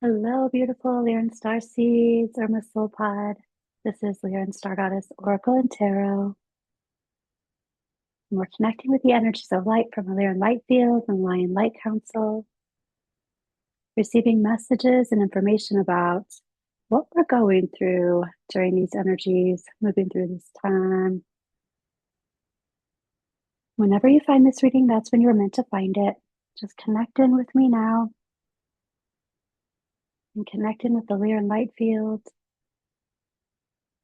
Hello, beautiful Lyran Starseeds Urmah Soul Pod. This is Lyran Star Goddess Oracle and Tarot. And we're connecting with the energies of light from a Lyran Light Field and Lion Light Council, receiving messages and information about what we're going through during these energies, moving through this time. Whenever you find this reading, that's when you were meant to find it. Just connect in with me now and connect in with the Lyran Light Field.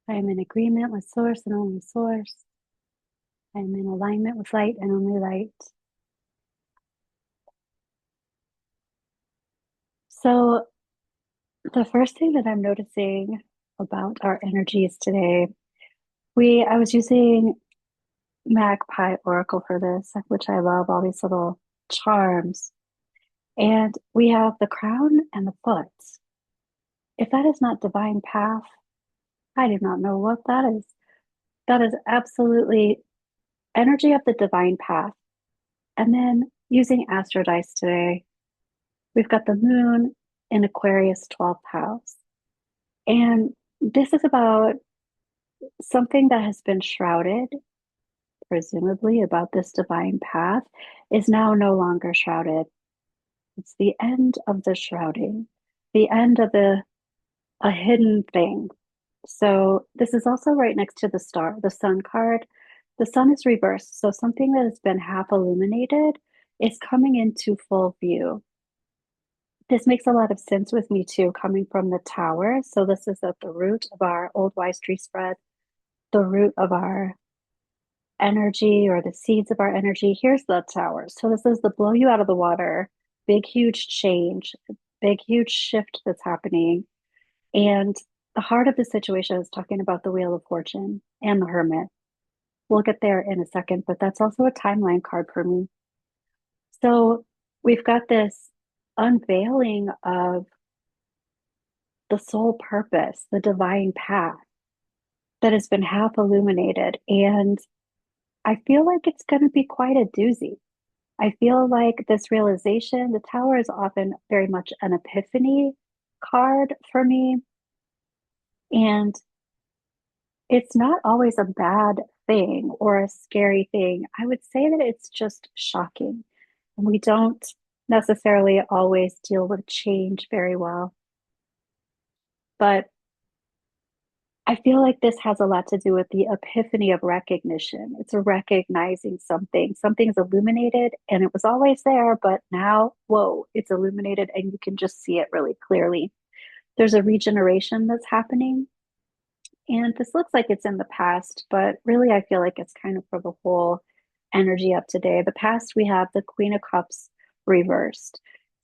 I am in agreement with Source and only Source. I am in alignment with light and only light. So the first thing that I'm noticing about our energies today, I was using Magpie Oracle for this, which I love, all these little charms. And we have the crown and the foot. If that is not divine path, I do not know what that is. That is absolutely energy of the divine path. And then using Astro Dice today, we've got the moon in Aquarius 12th house. And this is about something that has been shrouded, presumably about this divine path, is now no longer shrouded. It's the end of the shrouding, the end of a hidden thing. So this is also right next to the star, the sun card. The sun is reversed. So something that has been half illuminated is coming into full view. This makes a lot of sense with me too, coming from the tower. So this is at the root of our old wise tree spread, the root of our energy or the seeds of our energy. Here's the tower. So this is the blow you out of the water, big, huge change, big, huge shift that's happening. And the heart of the situation is talking about the Wheel of Fortune and the Hermit. We'll get there in a second, but that's also a timeline card for me. So we've got this unveiling of the soul purpose, the divine path that has been half illuminated. And I feel like it's going to be quite a doozy. I feel like this realization, the tower is often very much an epiphany card for me. And it's not always a bad thing or a scary thing. I would say that it's just shocking. And we don't necessarily always deal with change very well. But I feel like this has a lot to do with the epiphany of recognition. It's a recognizing something. Something's illuminated and it was always there, but now, whoa, it's illuminated and you can just see it really clearly. There's a regeneration that's happening. And this looks like it's in the past, but really I feel like it's kind of for the whole energy of today. The past, we have the Queen of Cups reversed.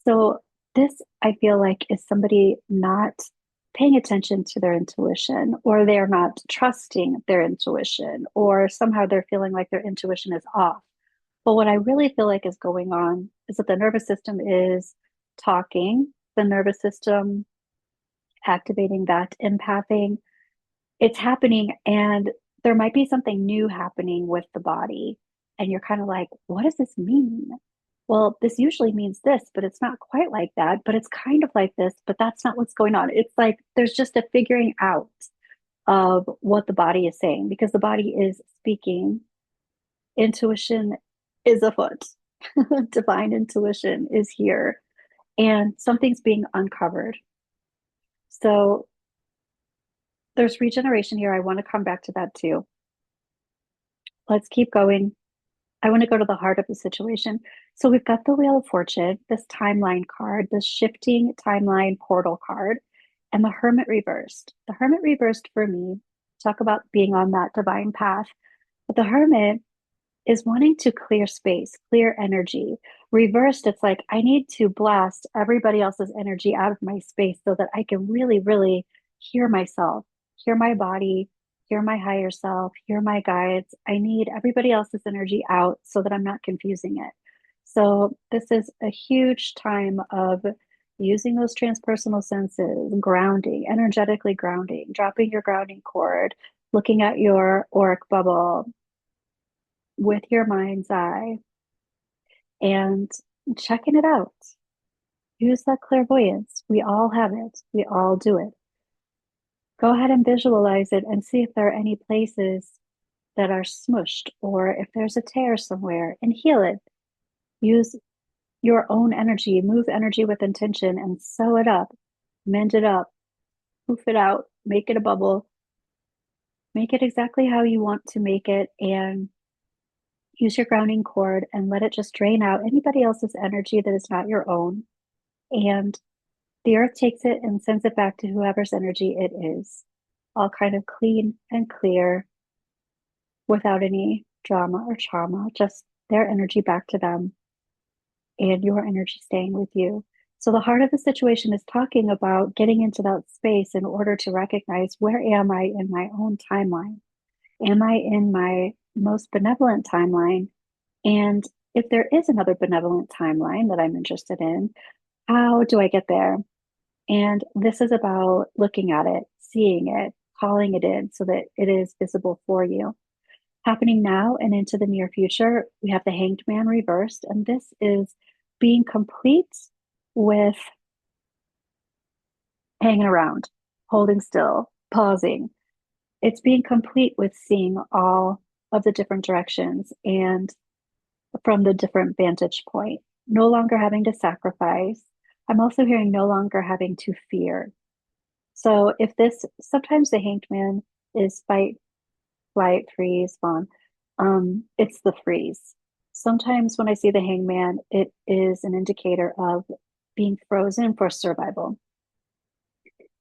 So this, I feel like, is somebody not paying attention to their intuition, or they're not trusting their intuition, or somehow they're feeling like their intuition is off. But what I really feel like is going on is that the nervous system is talking, the nervous system activating that, empathing. It's happening, and there might be something new happening with the body. And you're kind of like, what does this mean? Well, this usually means this, but it's not quite like that, but it's kind of like this, but that's not what's going on. It's like there's just a figuring out of what the body is saying because the body is speaking. Intuition is afoot. Divine intuition is here, and something's being uncovered. So there's regeneration here. I want to come back to that too. Let's keep going. I want to go to the heart of the situation. So we've got the Wheel of Fortune, this timeline card, this shifting timeline portal card, and the Hermit reversed. The Hermit reversed for me, talk about being on that divine path. But the Hermit is wanting to clear space, clear energy. Reversed, it's like I need to blast everybody else's energy out of my space so that I can really, really hear myself, hear my body, hear my higher self, hear my guides. I need everybody else's energy out so that I'm not confusing it. So this is a huge time of using those transpersonal senses, grounding, energetically grounding, dropping your grounding cord, looking at your auric bubble with your mind's eye and checking it out. Use that clairvoyance. We all have it. We all do it. Go ahead and visualize it and see if there are any places that are smushed or if there's a tear somewhere and heal it. Use your own energy, move energy with intention and sew it up, mend it up, poof it out, make it a bubble, make it exactly how you want to make it, and use your grounding cord and let it just drain out anybody else's energy that is not your own. And the earth takes it and sends it back to whoever's energy it is, all kind of clean and clear without any drama or trauma, just their energy back to them and your energy staying with you. So the heart of the situation is talking about getting into that space in order to recognize, where am I in my own timeline? Am I in my most benevolent timeline? And if there is another benevolent timeline that I'm interested in, how do I get there? And this is about looking at it, seeing it, calling it in so that it is visible for you. Happening now and into the near future, we have the Hanged Man reversed, and this is being complete with hanging around, holding still, pausing. It's being complete with seeing all of the different directions and from the different vantage point, no longer having to sacrifice. I'm also hearing no longer having to fear. So if this, sometimes the Hanged Man is fight, flight, freeze, fawn. It's the freeze. Sometimes when I see the hangman, it is an indicator of being frozen for survival.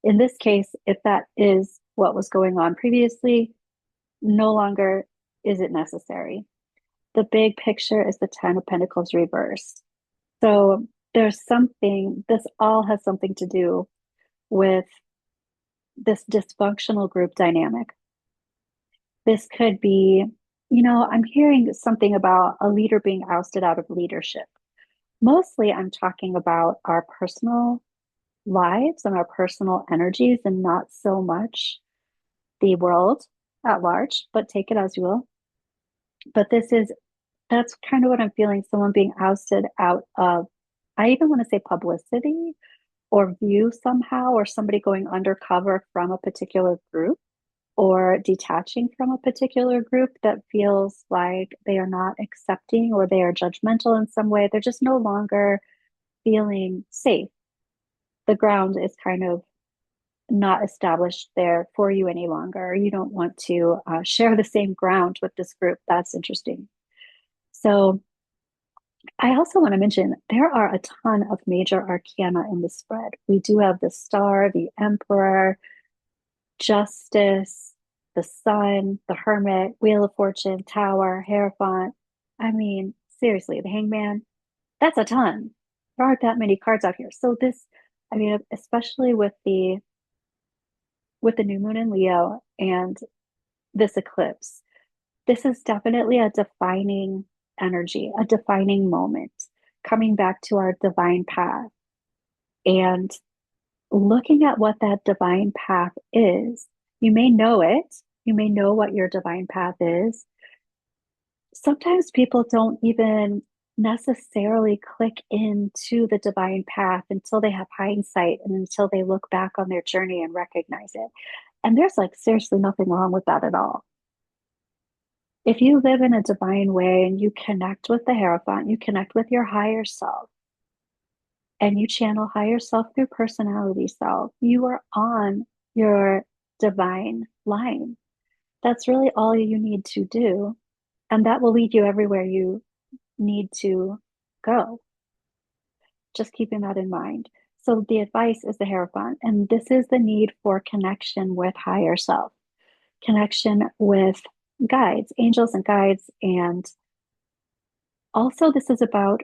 In this case, if that is what was going on previously, no longer is it necessary. The big picture is the Ten of Pentacles reversed. So there's something, this all has something to do with this dysfunctional group dynamic. This could be, I'm hearing something about a leader being ousted out of leadership. Mostly, I'm talking about our personal lives and our personal energies and not so much the world at large, but take it as you will. But that's kind of what I'm feeling, someone being ousted out of, I even want to say publicity or view somehow, or somebody going undercover from a particular group or detaching from a particular group that feels like they are not accepting or they are judgmental in some way. They're just no longer feeling safe. The ground is kind of not established there for you any longer. You don't want to share the same ground with this group. That's interesting. So I also want to mention there are a ton of major arcana in the spread. We do have the Star, the Emperor, Justice, the Sun, the Hermit, Wheel of Fortune, Tower, Hierophant. I mean, seriously, the Hangman, that's a ton. There aren't that many cards out here. So this, I mean, especially with the new moon in Leo and this eclipse, this is definitely a defining energy, a defining moment, coming back to our divine path and looking at what that divine path is. You may know it, you may know what your divine path is. Sometimes people don't even necessarily click into the divine path until they have hindsight and until they look back on their journey and recognize it. And there's like seriously nothing wrong with that at all. If you live in a divine way and you connect with the Hierophant, you connect with your higher self, and you channel higher self through personality self, you are on your divine line. That's really all you need to do. And that will lead you everywhere you need to go. Just keeping that in mind. So the advice is the Hierophant, and this is the need for connection with higher self, connection with guides, angels and guides. And also this is about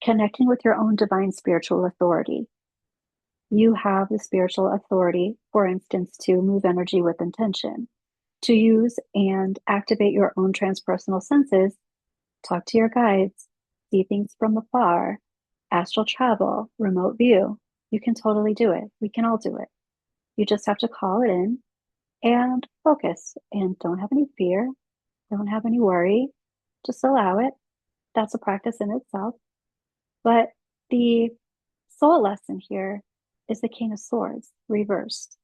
connecting with your own divine spiritual authority. You have the spiritual authority, for instance, to move energy with intention, to use and activate your own transpersonal senses, talk to your guides, see things from afar, astral travel, remote view. You can totally do it. We can all do it. You just have to call it in and focus and don't have any fear, don't have any worry. Just allow it. That's a practice in itself. But the soul lesson here is the King of Swords reversed.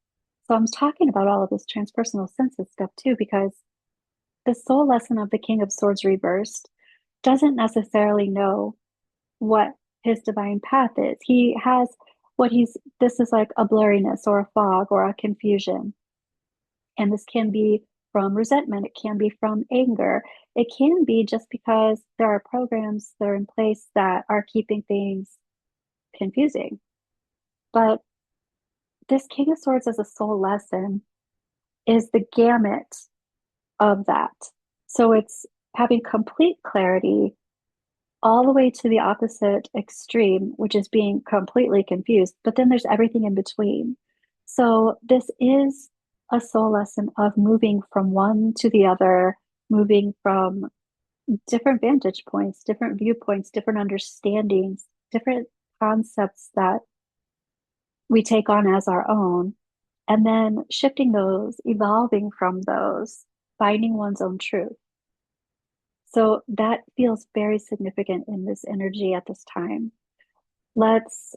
So I'm talking about all of this transpersonal senses stuff too, because the soul lesson of the King of Swords reversed doesn't necessarily know what his divine path is. He has this is like a blurriness or a fog or a confusion. And this can be from resentment, it can be from anger, it can be just because there are programs that are in place that are keeping things confusing. But this King of Swords as a soul lesson is the gamut of that. So it's having complete clarity all the way to the opposite extreme, which is being completely confused. But then there's everything in between. So this is a soul lesson of moving from one to the other, moving from different vantage points, different viewpoints, different understandings, different concepts that we take on as our own, and then shifting those, evolving from those, finding one's own truth. So that feels very significant in this energy at this time. Let's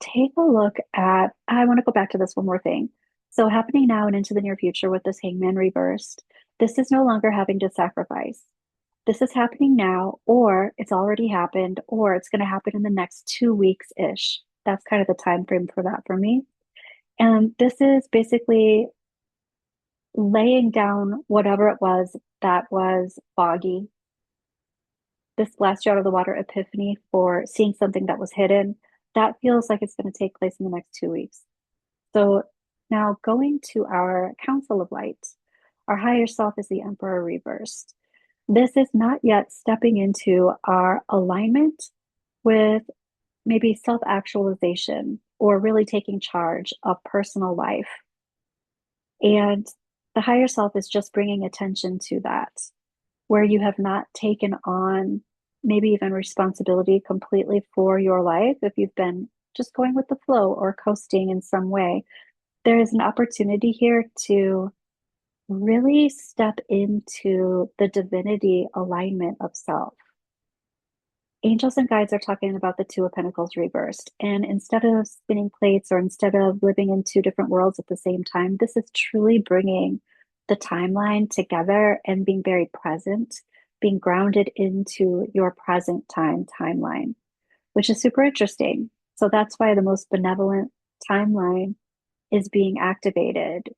take a look at, I want to go back to this one more thing. So, happening now and into the near future with this hangman reversed, this is no longer having to sacrifice. This is happening now, or it's already happened, or it's going to happen in the next 2 weeks ish. That's kind of the time frame for that for me. And this is basically laying down whatever it was that was foggy. This blast you out of the water epiphany for seeing something that was hidden, that feels like it's going to take place in the next 2 weeks. So now going to our Council of Light, our higher self is the Emperor reversed. This is not yet stepping into our alignment with maybe self-actualization or really taking charge of personal life. And the higher self is just bringing attention to that, where you have not taken on maybe even responsibility completely for your life. If you've been just going with the flow or coasting in some way, there is an opportunity here to really step into the divinity alignment of self. Angels and guides are talking about the Two of Pentacles reversed. And instead of spinning plates or instead of living in two different worlds at the same time, this is truly bringing the timeline together and being very present, being grounded into your present time timeline, which is super interesting. So that's why the most benevolent timeline is being activated.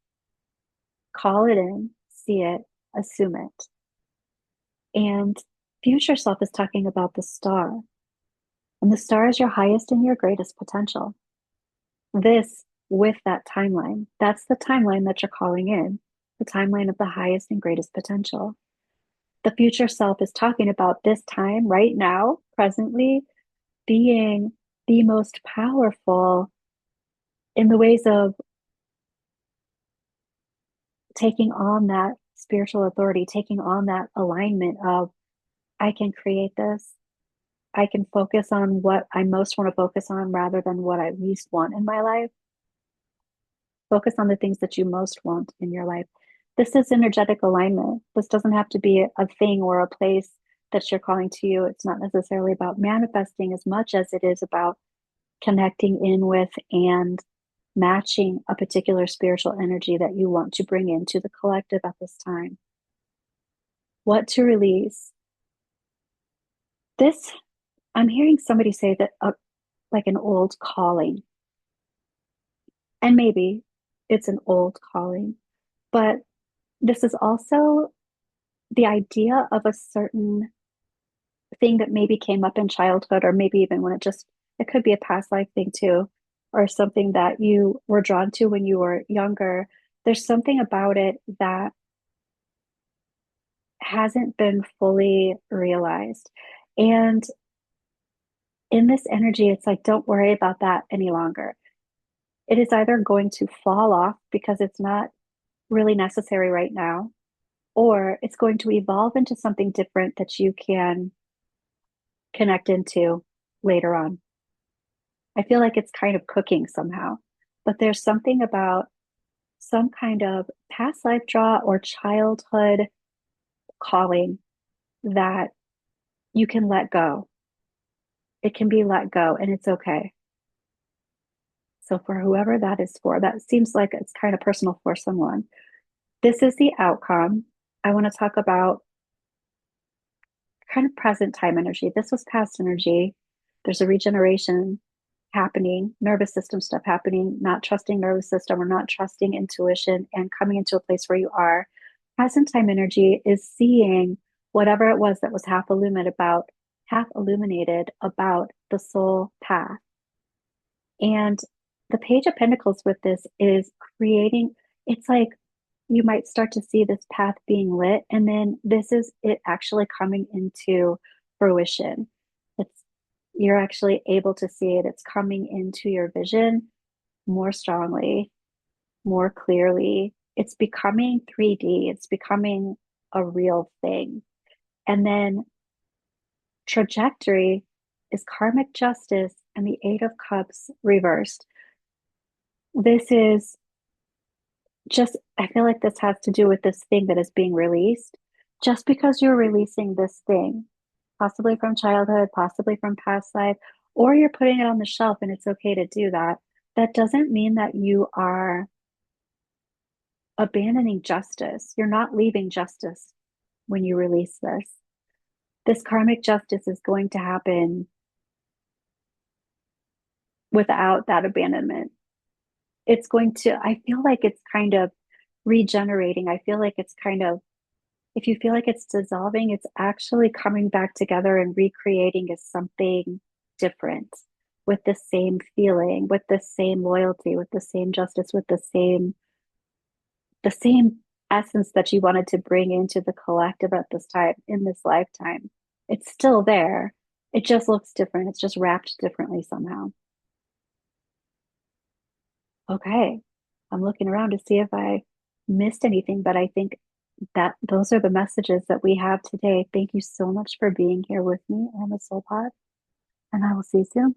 Call it in, see it, assume it. And future self is talking about the star. And the star is your highest and your greatest potential. This with that timeline, that's the timeline that you're calling in, the timeline of the highest and greatest potential. The future self is talking about this time right now, presently, being the most powerful in the ways of taking on that spiritual authority, taking on that alignment of, I can create this. I can focus on what I most want to focus on rather than what I least want in my life. Focus on the things that you most want in your life. This is energetic alignment. This doesn't have to be a thing or a place that you're calling to you. It's not necessarily about manifesting as much as it is about connecting in with and matching a particular spiritual energy that you want to bring into the collective at this time. What to release? This, I'm hearing somebody say that like an old calling. And maybe it's an old calling, but this is also the idea of a certain thing that maybe came up in childhood, or maybe even when it could be a past life thing too, or something that you were drawn to when you were younger. There's something about it that hasn't been fully realized. And in this energy, it's like, don't worry about that any longer. It is either going to fall off because it's not really necessary right now, or it's going to evolve into something different that you can connect into later on. I feel like it's kind of cooking somehow, but there's something about some kind of past life draw or childhood calling that you can let go. It can be let go and it's okay. So for whoever that is for, that seems like it's kind of personal for someone. This is the outcome. I want to talk about kind of present time energy. This was past energy. There's a regeneration happening, nervous system stuff happening, not trusting nervous system or not trusting intuition and coming into a place where you are. Present time energy is seeing whatever it was that was half illuminated about the soul path. And the Page of Pentacles with this is creating, it's like you might start to see this path being lit, and then this is it actually coming into fruition. It's you're actually able to see it. It's coming into your vision more strongly, more clearly. It's becoming 3D. It's becoming a real thing. And then trajectory is karmic justice and the Eight of Cups reversed. This is just, I feel like this has to do with this thing that is being released. Just because you're releasing this thing, possibly from childhood, possibly from past life, or you're putting it on the shelf and it's okay to do that, that doesn't mean that you are abandoning justice. You're not leaving justice when you release this. This karmic justice is going to happen without that abandonment. It's going to, I feel like it's kind of regenerating. I feel like it's kind of, if you feel like it's dissolving, it's actually coming back together and recreating as something different with the same feeling, with the same loyalty, with the same justice, with the same essence that you wanted to bring into the collective at this time in this lifetime. It's still there. It just looks different. It's just wrapped differently somehow. Okay. I'm looking around to see if I missed anything, but I think that those are the messages that we have today. Thank you so much for being here with me on the Soul Pod, and I will see you soon.